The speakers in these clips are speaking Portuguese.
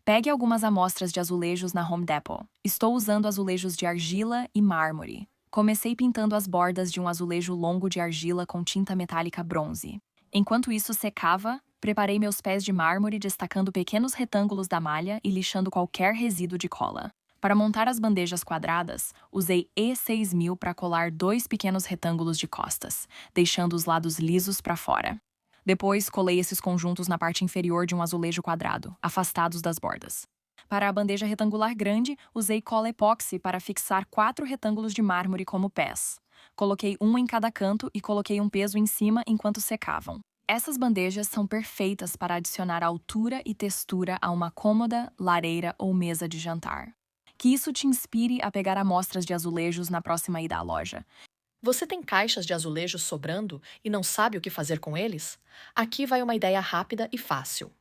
Pegue algumas amostras de azulejos na Home Depot. Estou usando azulejos de argila e mármore. Comecei pintando as bordas de um azulejo longo de argila com tinta metálica bronze. Enquanto isso secava, preparei meus pés de mármore destacando pequenos retângulos da malha e lixando qualquer resíduo de cola. Para montar as bandejas quadradas, usei E6000 para colar 2 pequenos retângulos de costas, deixando os lados lisos para fora. Depois, colei esses conjuntos na parte inferior de um azulejo quadrado, afastados das bordas. Para a bandeja retangular grande, usei cola epóxi para fixar 4 retângulos de mármore como pés. Coloquei um em cada canto e coloquei um peso em cima enquanto secavam. Essas bandejas são perfeitas para adicionar altura e textura a uma cômoda, lareira ou mesa de jantar. Que isso te inspire a pegar amostras de azulejos na próxima ida à loja. Você tem caixas de azulejos sobrando e não sabe o que fazer com eles? Aqui vai uma ideia rápida e fácil.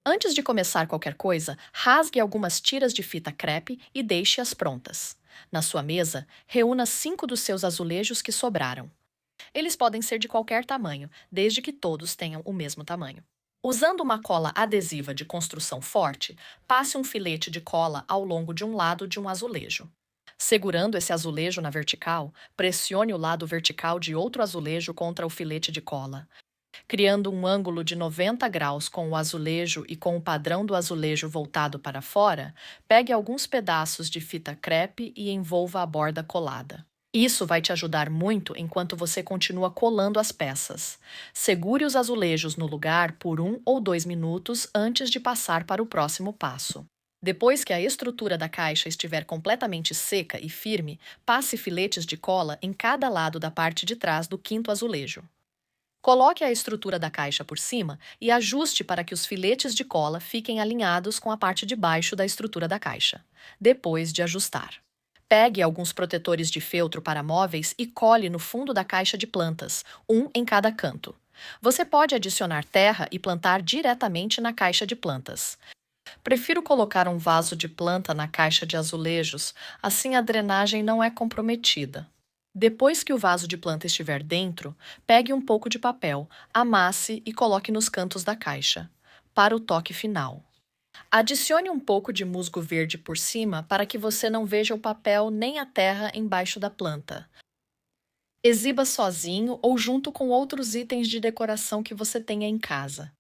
Antes de começar qualquer coisa, rasgue algumas tiras de fita crepe e deixe-as prontas. Na sua mesa, reúna 5 dos seus azulejos que sobraram. Eles podem ser de qualquer tamanho, desde que todos tenham o mesmo tamanho. Usando uma cola adesiva de construção forte, passe um filete de cola ao longo de um lado de um azulejo. Segurando esse azulejo na vertical, pressione o lado vertical de outro azulejo contra o filete de cola. Criando um ângulo de 90 graus com o azulejo e com o padrão do azulejo voltado para fora, pegue alguns pedaços de fita crepe e envolva a borda colada. Isso vai te ajudar muito enquanto você continua colando as peças. Segure os azulejos no lugar por 1 ou 2 minutos antes de passar para o próximo passo. Depois que a estrutura da caixa estiver completamente seca e firme, passe filetes de cola em cada lado da parte de trás do 5º azulejo. Coloque a estrutura da caixa por cima e ajuste para que os filetes de cola fiquem alinhados com a parte de baixo da estrutura da caixa, depois de ajustar. Pegue alguns protetores de feltro para móveis e cole no fundo da caixa de plantas, um em cada canto. Você pode adicionar terra e plantar diretamente na caixa de plantas. Prefiro colocar um vaso de planta na caixa de azulejos, assim a drenagem não é comprometida. Depois que o vaso de planta estiver dentro, pegue um pouco de papel, amasse e coloque nos cantos da caixa, para o toque final. Adicione um pouco de musgo verde por cima para que você não veja o papel nem a terra embaixo da planta. Exiba sozinho ou junto com outros itens de decoração que você tenha em casa.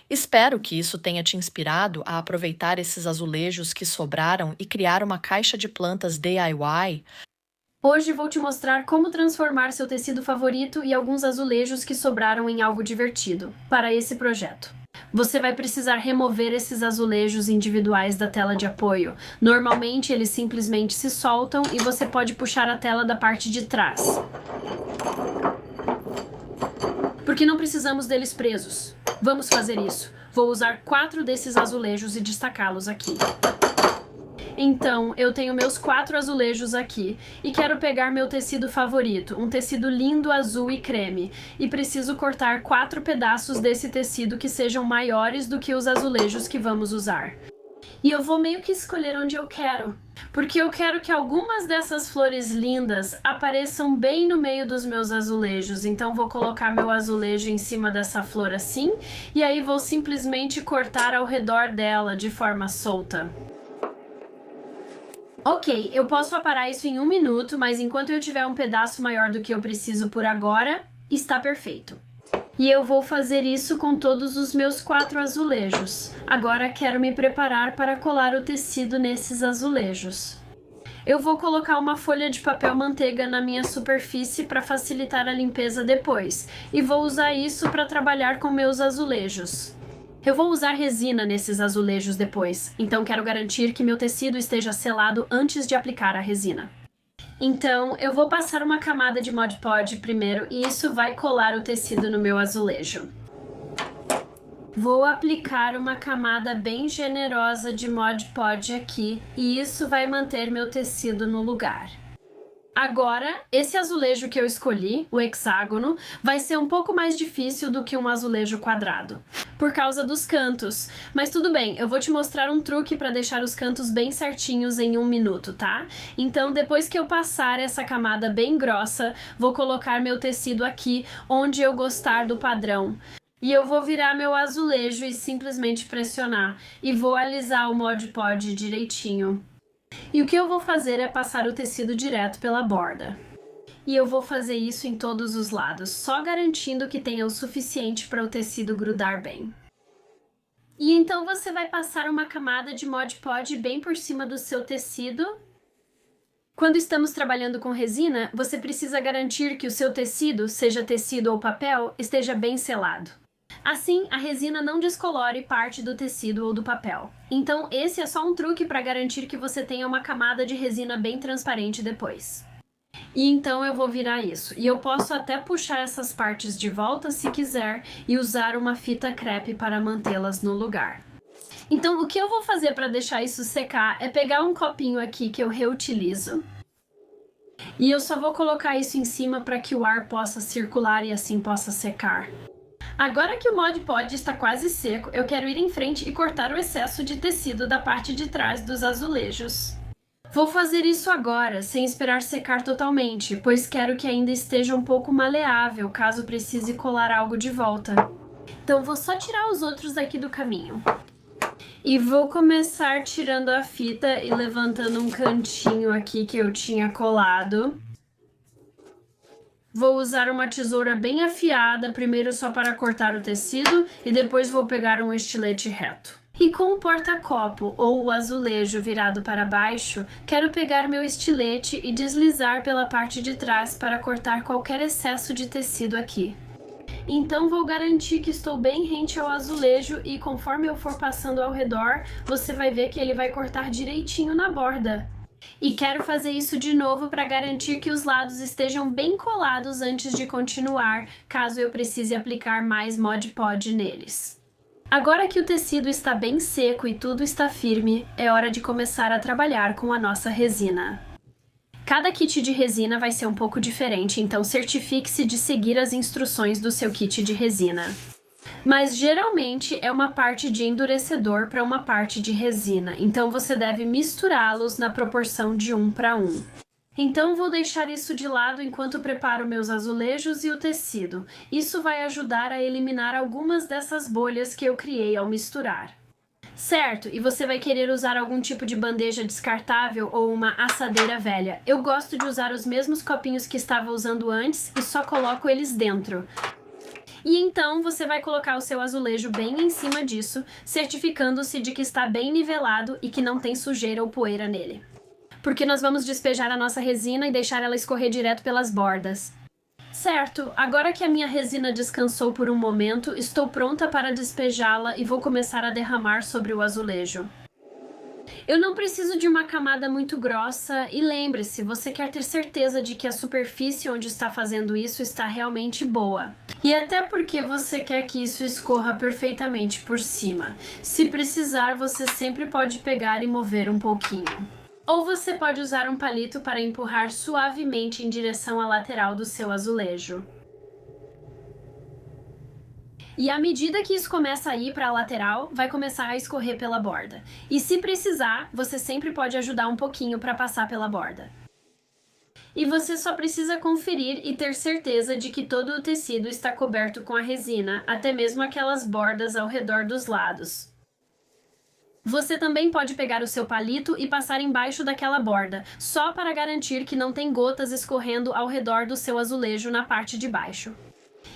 Espero que isso tenha te inspirado a aproveitar esses azulejos que sobraram e criar uma caixa de plantas DIY. Hoje vou te mostrar como transformar seu tecido favorito e alguns azulejos que sobraram em algo divertido para esse projeto. Você vai precisar remover esses azulejos individuais da tela de apoio. Normalmente eles simplesmente se soltam e você pode puxar a tela da parte de trás, porque não precisamos deles presos. Vamos fazer isso. Vou usar 4 desses azulejos e destacá-los aqui. Então, eu tenho meus 4 azulejos aqui e quero pegar meu tecido favorito, um tecido lindo azul e creme, e preciso cortar 4 pedaços desse tecido que sejam maiores do que os azulejos que vamos usar. E eu vou meio que escolher onde eu quero, porque eu quero que algumas dessas flores lindas apareçam bem no meio dos meus azulejos. Então vou colocar meu azulejo em cima dessa flor assim, e aí vou simplesmente cortar ao redor dela de forma solta. Ok, eu posso aparar isso em 1 minuto, mas enquanto eu tiver um pedaço maior do que eu preciso por agora, está perfeito. E eu vou fazer isso com todos os meus 4 azulejos. Agora quero me preparar para colar o tecido nesses azulejos. Eu vou colocar uma folha de papel manteiga na minha superfície para facilitar a limpeza depois, e vou usar isso para trabalhar com meus azulejos. Eu vou usar resina nesses azulejos depois, então quero garantir que meu tecido esteja selado antes de aplicar a resina. Então, eu vou passar uma camada de Mod Podge primeiro e isso vai colar o tecido no meu azulejo. Vou aplicar uma camada bem generosa de Mod Podge aqui e isso vai manter meu tecido no lugar. Agora, esse azulejo que eu escolhi, o hexágono, vai ser um pouco mais difícil do que um azulejo quadrado, por causa dos cantos. Mas tudo bem, eu vou te mostrar um truque para deixar os cantos bem certinhos em 1 minuto, tá? Então, depois que eu passar essa camada bem grossa, vou colocar meu tecido aqui, onde eu gostar do padrão. E eu vou virar meu azulejo e simplesmente pressionar. E vou alisar o Mod Podge direitinho. E o que eu vou fazer é passar o tecido direto pela borda. E eu vou fazer isso em todos os lados, só garantindo que tenha o suficiente para o tecido grudar bem. E então você vai passar uma camada de Mod Podge bem por cima do seu tecido. Quando estamos trabalhando com resina, você precisa garantir que o seu tecido, seja tecido ou papel, esteja bem selado. Assim, a resina não descolore parte do tecido ou do papel. Então, esse é só um truque para garantir que você tenha uma camada de resina bem transparente depois. E então eu vou virar isso. E eu posso até puxar essas partes de volta se quiser e usar uma fita crepe para mantê-las no lugar. Então, o que eu vou fazer para deixar isso secar é pegar um copinho aqui que eu reutilizo. E eu só vou colocar isso em cima para que o ar possa circular e assim possa secar. Agora que o Mod Podge está quase seco, eu quero ir em frente e cortar o excesso de tecido da parte de trás dos azulejos. Vou fazer isso agora, sem esperar secar totalmente, pois quero que ainda esteja um pouco maleável, caso precise colar algo de volta. Então vou só tirar os outros daqui do caminho. E vou começar tirando a fita e levantando um cantinho aqui que eu tinha colado. Vou usar uma tesoura bem afiada, primeiro só para cortar o tecido e depois vou pegar um estilete reto. E com o porta-copo ou o azulejo virado para baixo, quero pegar meu estilete e deslizar pela parte de trás para cortar qualquer excesso de tecido aqui. Então vou garantir que estou bem rente ao azulejo e conforme eu for passando ao redor, você vai ver que ele vai cortar direitinho na borda. E quero fazer isso de novo para garantir que os lados estejam bem colados antes de continuar, caso eu precise aplicar mais Mod Podge neles. Agora que o tecido está bem seco e tudo está firme, é hora de começar a trabalhar com a nossa resina. Cada kit de resina vai ser um pouco diferente, então certifique-se de seguir as instruções do seu kit de resina. Mas geralmente é uma parte de endurecedor para uma parte de resina, então você deve misturá-los na proporção de 1 para 1. Então vou deixar isso de lado enquanto preparo meus azulejos e o tecido. Isso vai ajudar a eliminar algumas dessas bolhas que eu criei ao misturar. Certo, e você vai querer usar algum tipo de bandeja descartável ou uma assadeira velha. Eu gosto de usar os mesmos copinhos que estava usando antes e só coloco eles dentro. E então você vai colocar o seu azulejo bem em cima disso, certificando-se de que está bem nivelado e que não tem sujeira ou poeira nele. Porque nós vamos despejar a nossa resina e deixar ela escorrer direto pelas bordas. Certo, agora que a minha resina descansou por um momento, estou pronta para despejá-la e vou começar a derramar sobre o azulejo. Eu não preciso de uma camada muito grossa e lembre-se, você quer ter certeza de que a superfície onde está fazendo isso está realmente boa. E até porque você quer que isso escorra perfeitamente por cima. Se precisar, você sempre pode pegar e mover um pouquinho. Ou você pode usar um palito para empurrar suavemente em direção à lateral do seu azulejo. E à medida que isso começa a ir para a lateral, vai começar a escorrer pela borda. E se precisar, você sempre pode ajudar um pouquinho para passar pela borda. E você só precisa conferir e ter certeza de que todo o tecido está coberto com a resina, até mesmo aquelas bordas ao redor dos lados. Você também pode pegar o seu palito e passar embaixo daquela borda, só para garantir que não tem gotas escorrendo ao redor do seu azulejo na parte de baixo.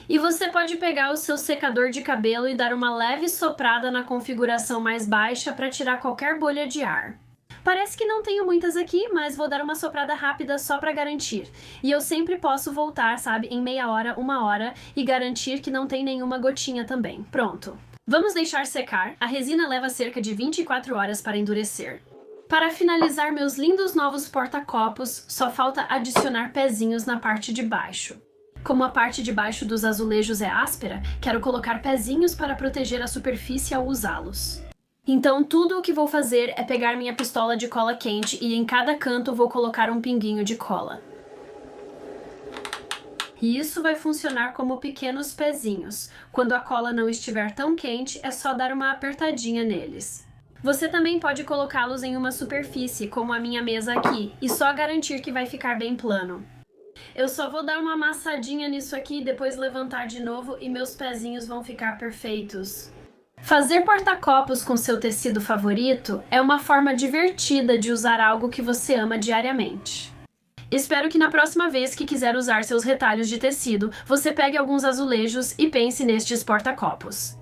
E você pode pegar o seu secador de cabelo e dar uma leve soprada na configuração mais baixa para tirar qualquer bolha de ar. Parece que não tenho muitas aqui, mas vou dar uma soprada rápida só para garantir. E eu sempre posso voltar, sabe, em meia hora, 1 hora e garantir que não tem nenhuma gotinha também. Pronto. Vamos deixar secar. A resina leva cerca de 24 horas para endurecer. Para finalizar meus lindos novos porta-copos, só falta adicionar pezinhos na parte de baixo. Como a parte de baixo dos azulejos é áspera, quero colocar pezinhos para proteger a superfície ao usá-los. Então tudo o que vou fazer é pegar minha pistola de cola quente e em cada canto vou colocar um pinguinho de cola. E isso vai funcionar como pequenos pezinhos. Quando a cola não estiver tão quente, é só dar uma apertadinha neles. Você também pode colocá-los em uma superfície, como a minha mesa aqui, e só garantir que vai ficar bem plano. Eu só vou dar uma amassadinha nisso aqui e depois levantar de novo e meus pezinhos vão ficar perfeitos. Fazer porta-copos com seu tecido favorito é uma forma divertida de usar algo que você ama diariamente. Espero que na próxima vez que quiser usar seus retalhos de tecido, você pegue alguns azulejos e pense nestes porta-copos.